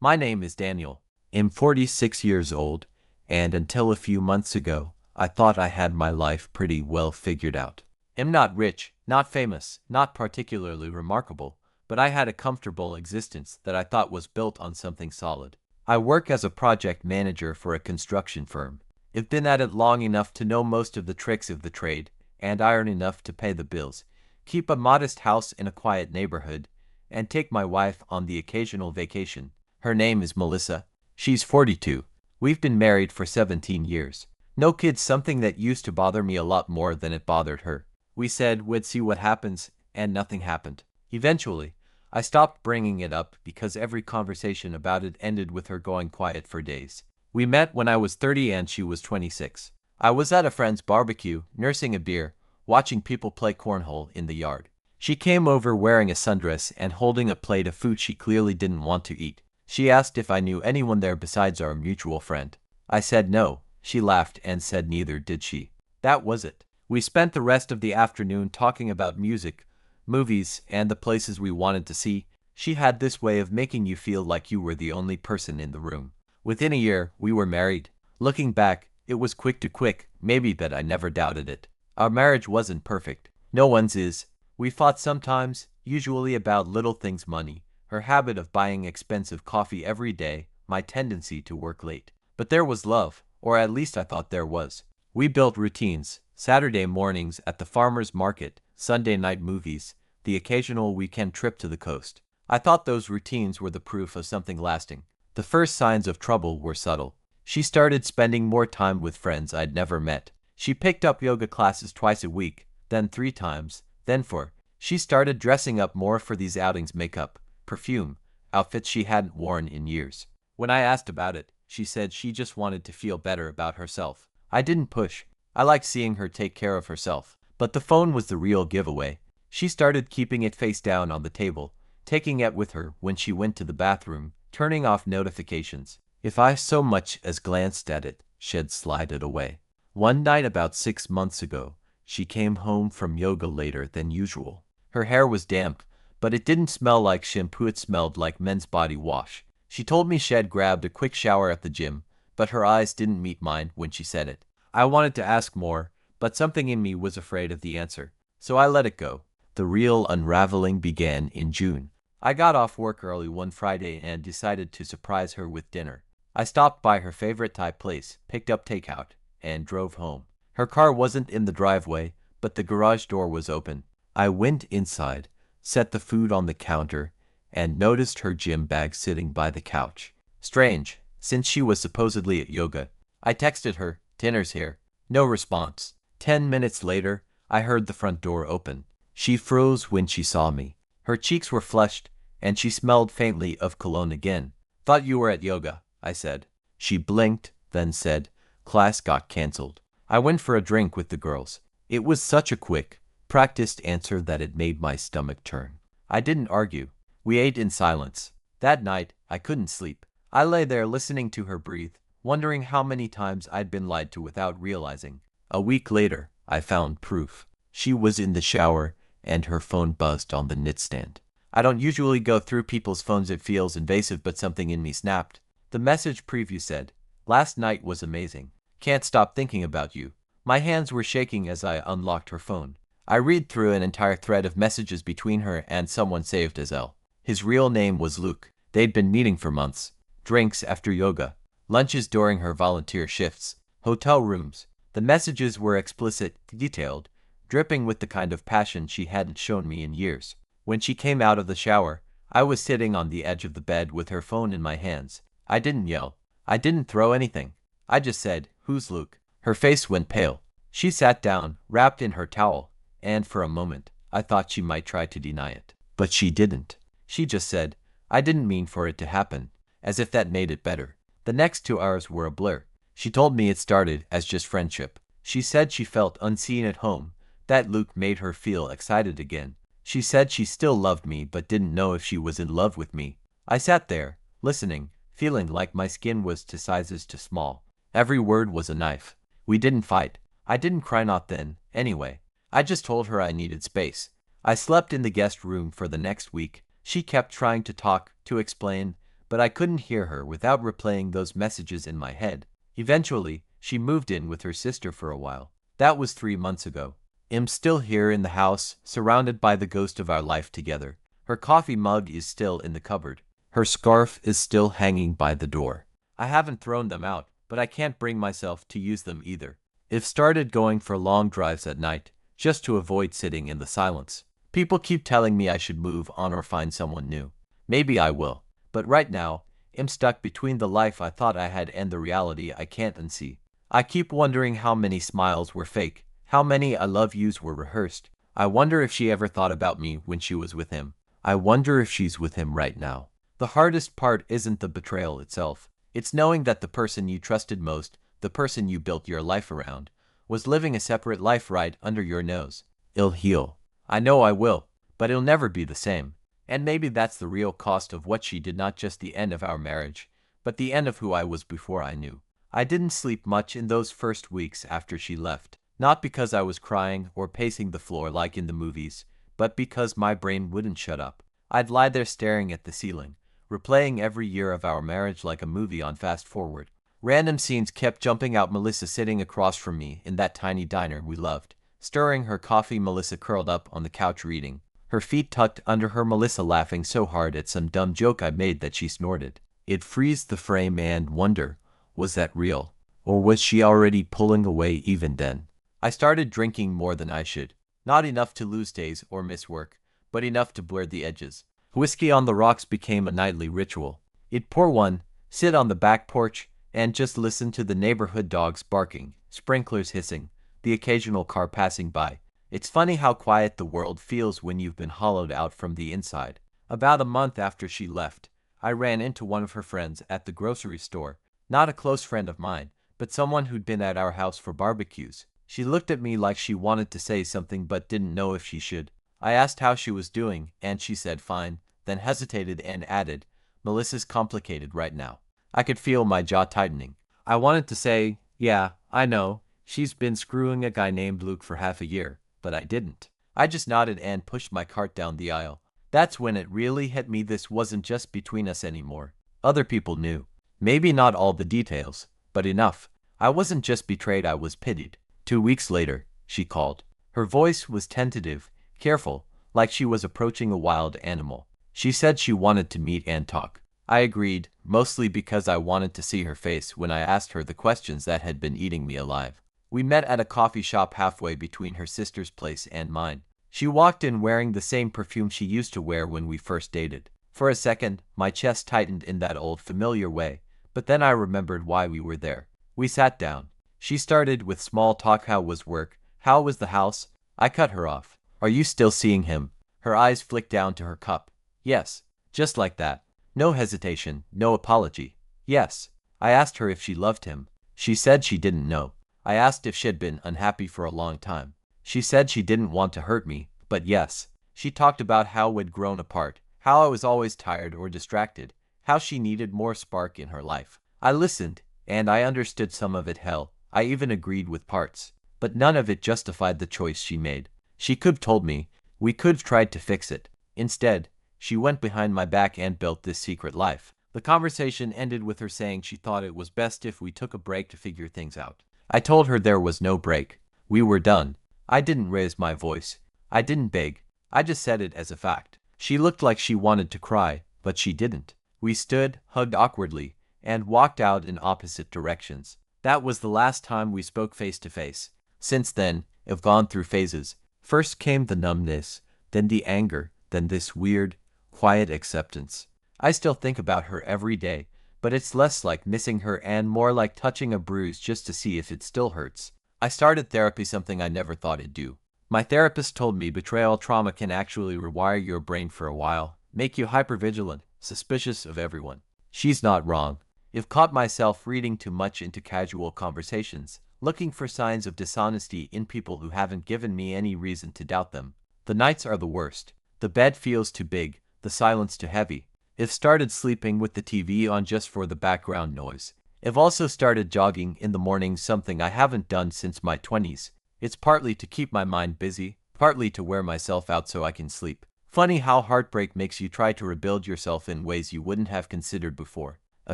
My name is Daniel. I'm 46 years old, and until a few months ago, I thought I had my life pretty well figured out. I'm not rich, not famous, not particularly remarkable, but I had a comfortable existence that I thought was built on something solid. I work as a project manager for a construction firm. I've been at it long enough to know most of the tricks of the trade, and iron enough to pay the bills, keep a modest house in a quiet neighborhood, and take my wife on the occasional vacation. Her name is Melissa. She's 42. We've been married for 17 years. No kids, something that used to bother me a lot more than it bothered her. We said we'd see what happens, and nothing happened. Eventually, I stopped bringing it up because every conversation about it ended with her going quiet for days. We met when I was 30 and she was 26. I was at a friend's barbecue, nursing a beer, watching people play cornhole in the yard. She came over wearing a sundress and holding a plate of food she clearly didn't want to eat. She asked if I knew anyone there besides our mutual friend. I said no. She laughed and said neither did she. That was it. We spent the rest of the afternoon talking about music, movies, and the places we wanted to see. She had this way of making you feel like you were the only person in the room. Within a year, we were married. Looking back, it was quick, maybe, but I never doubted it. Our marriage wasn't perfect. No one's is. We fought sometimes, usually about little things: money, her habit of buying expensive coffee every day, my tendency to work late. But there was love, or at least I thought there was. We built routines: Saturday mornings at the farmer's market, Sunday night movies, the occasional weekend trip to the coast. I thought those routines were the proof of something lasting. The first signs of trouble were subtle. She started spending more time with friends I'd never met. She picked up yoga classes twice a week, then 3 times, then 4. She started dressing up more for these outings: makeup, perfume, outfits she hadn't worn in years. When I asked about it, she said she just wanted to feel better about herself. I didn't push. I liked seeing her take care of herself. But the phone was the real giveaway. She started keeping it face down on the table, taking it with her when she went to the bathroom, turning off notifications. If I so much as glanced at it, she'd slide it away. One night about 6 months ago, she came home from yoga later than usual. Her hair was damp, but it didn't smell like shampoo, it smelled like men's body wash. She told me she'd grabbed a quick shower at the gym, but her eyes didn't meet mine when she said it. I wanted to ask more, but something in me was afraid of the answer, so I let it go. The real unraveling began in June. I got off work early one Friday and decided to surprise her with dinner. I stopped by her favorite Thai place, picked up takeout, and drove home. Her car wasn't in the driveway, but the garage door was open. I went inside, set the food on the counter, and noticed her gym bag sitting by the couch. Strange, since she was supposedly at yoga. I texted her, "Dinner's here." No response. 10 minutes later, I heard the front door open. She froze when she saw me. Her cheeks were flushed, and she smelled faintly of cologne again. "Thought you were at yoga," I said. She blinked, then said, "Class got canceled." I went for a drink with the girls. It was such a quick, practiced answer that it made my stomach turn. I didn't argue. We ate in silence. That night, I couldn't sleep. I lay there listening to her breathe, wondering how many times I'd been lied to without realizing. A week later, I found proof. She was in the shower, and her phone buzzed on the nightstand. I don't usually go through people's phones, it feels invasive, but something in me snapped. The message preview said, "Last night was amazing. Can't stop thinking about you." My hands were shaking as I unlocked her phone. I read through an entire thread of messages between her and someone saved as L. His real name was Luke. They'd been meeting for months. Drinks after yoga, lunches during her volunteer shifts, hotel rooms. The messages were explicit, detailed, dripping with the kind of passion she hadn't shown me in years. When she came out of the shower, I was sitting on the edge of the bed with her phone in my hands. I didn't yell. I didn't throw anything. I just said, "Who's Luke?" Her face went pale. She sat down, wrapped in her towel, and for a moment, I thought she might try to deny it. But she didn't. She just said, "I didn't mean for it to happen," as if that made it better. The next 2 hours were a blur. She told me it started as just friendship. She said she felt unseen at home, that Luke made her feel excited again. She said she still loved me but didn't know if she was in love with me. I sat there, listening, feeling like my skin was 2 sizes too small. Every word was a knife. We didn't fight. I didn't cry, not then, anyway. I just told her I needed space. I slept in the guest room for the next week. She kept trying to talk, to explain, but I couldn't hear her without replaying those messages in my head. Eventually, she moved in with her sister for a while. That was 3 months ago. I'm still here in the house, surrounded by the ghost of our life together. Her coffee mug is still in the cupboard. Her scarf is still hanging by the door. I haven't thrown them out, but I can't bring myself to use them either. I've started going for long drives at night, just to avoid sitting in the silence. People keep telling me I should move on or find someone new. Maybe I will, but right now, I'm stuck between the life I thought I had and the reality I can't unsee. I keep wondering how many smiles were fake, how many I love yous were rehearsed. I wonder if she ever thought about me when she was with him. I wonder if she's with him right now. The hardest part isn't the betrayal itself. It's knowing that the person you trusted most, the person you built your life around, was living a separate life right under your nose. It'll heal. I know I will, but it'll never be the same. And maybe that's the real cost of what she did, not just the end of our marriage, but the end of who I was before I knew. I didn't sleep much in those first weeks after she left, not because I was crying or pacing the floor like in the movies, but because my brain wouldn't shut up. I'd lie there staring at the ceiling, replaying every year of our marriage like a movie on fast forward. Random scenes kept jumping out. Melissa sitting across from me in that tiny diner we loved, stirring her coffee. Melissa curled up on the couch reading, her feet tucked under her. Melissa laughing so hard at some dumb joke I made that she snorted. It freezed the frame and wonder, was that real? Or was she already pulling away even then? I started drinking more than I should. Not enough to lose days or miss work, but enough to blur the edges. Whiskey on the rocks became a nightly ritual. I'd pour one, sit on the back porch, and just listen to the neighborhood dogs barking, sprinklers hissing, the occasional car passing by. It's funny how quiet the world feels when you've been hollowed out from the inside. About a month after she left, I ran into one of her friends at the grocery store. Not a close friend of mine, but someone who'd been at our house for barbecues. She looked at me like she wanted to say something but didn't know if she should. I asked how she was doing, and she said fine, then hesitated and added, "Melissa's complicated right now." I could feel my jaw tightening. I wanted to say, yeah, I know, she's been screwing a guy named Luke for half a year, but I didn't. I just nodded and pushed my cart down the aisle. That's when it really hit me. This wasn't just between us anymore. Other people knew. Maybe not all the details, but enough. I wasn't just betrayed, I was pitied. 2 weeks later, she called. Her voice was tentative, careful, like she was approaching a wild animal. She said she wanted to meet and talk. I agreed, mostly because I wanted to see her face when I asked her the questions that had been eating me alive. We met at a coffee shop halfway between her sister's place and mine. She walked in wearing the same perfume she used to wear when we first dated. For a second, my chest tightened in that old familiar way, but then I remembered why we were there. We sat down. She started with small talk. How was work? How was the house? I cut her off. Are you still seeing him? Her eyes flicked down to her cup. Yes. Just like that. No hesitation, no apology. Yes. I asked her if she loved him. She said she didn't know. I asked if she'd been unhappy for a long time. She said she didn't want to hurt me, but yes. She talked about how we'd grown apart, how I was always tired or distracted, how she needed more spark in her life. I listened, and I understood some of it. Hell, I even agreed with parts. But none of it justified the choice she made. She could have told me. We could have tried to fix it. Instead, she went behind my back and built this secret life. The conversation ended with her saying she thought it was best if we took a break to figure things out. I told her there was no break. We were done. I didn't raise my voice. I didn't beg. I just said it as a fact. She looked like she wanted to cry, but she didn't. We stood, hugged awkwardly, and walked out in opposite directions. That was the last time we spoke face to face. Since then, I've gone through phases. First came the numbness, then the anger, then this weird, quiet acceptance. I still think about her every day, but it's less like missing her and more like touching a bruise just to see if it still hurts. I started therapy, something I never thought I'd do. My therapist told me betrayal trauma can actually rewire your brain for a while, make you hypervigilant, suspicious of everyone. She's not wrong. I've caught myself reading too much into casual conversations, looking for signs of dishonesty in people who haven't given me any reason to doubt them. The nights are the worst. The bed feels too big, the silence too heavy. I've started sleeping with the TV on just for the background noise. I've also started jogging in the morning, something I haven't done since my 20s. It's partly to keep my mind busy, partly to wear myself out so I can sleep. Funny how heartbreak makes you try to rebuild yourself in ways you wouldn't have considered before. A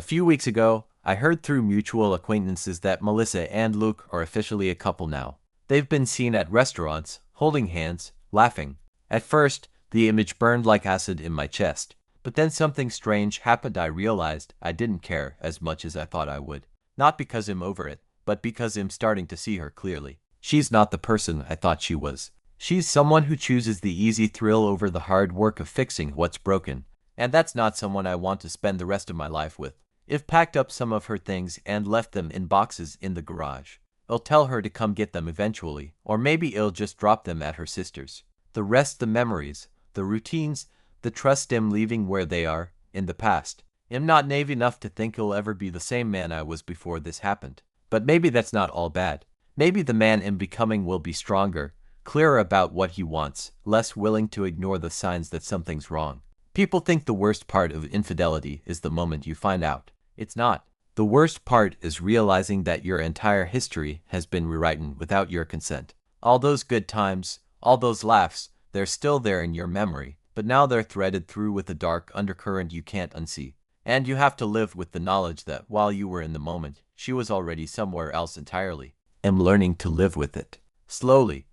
few weeks ago, I heard through mutual acquaintances that Melissa and Luke are officially a couple now. They've been seen at restaurants, holding hands, laughing. At first, the image burned like acid in my chest. But then something strange happened. I realized I didn't care as much as I thought I would. Not because I'm over it, but because I'm starting to see her clearly. She's not the person I thought she was. She's someone who chooses the easy thrill over the hard work of fixing what's broken. And that's not someone I want to spend the rest of my life with. I've packed up some of her things and left them in boxes in the garage. I'll tell her to come get them eventually, or maybe I'll just drop them at her sister's. The rest, the memories, the routines, the trust I'm leaving where they are, in the past. I'm not naive enough to think I'll ever be the same man I was before this happened. But maybe that's not all bad. Maybe the man I'm becoming will be stronger, clearer about what he wants, less willing to ignore the signs that something's wrong. People think the worst part of infidelity is the moment you find out. It's not. The worst part is realizing that your entire history has been rewritten without your consent. All those good times, all those laughs, they're still there in your memory, but now they're threaded through with a dark undercurrent you can't unsee. And you have to live with the knowledge that while you were in the moment, she was already somewhere else entirely. I'm learning to live with it. Slowly,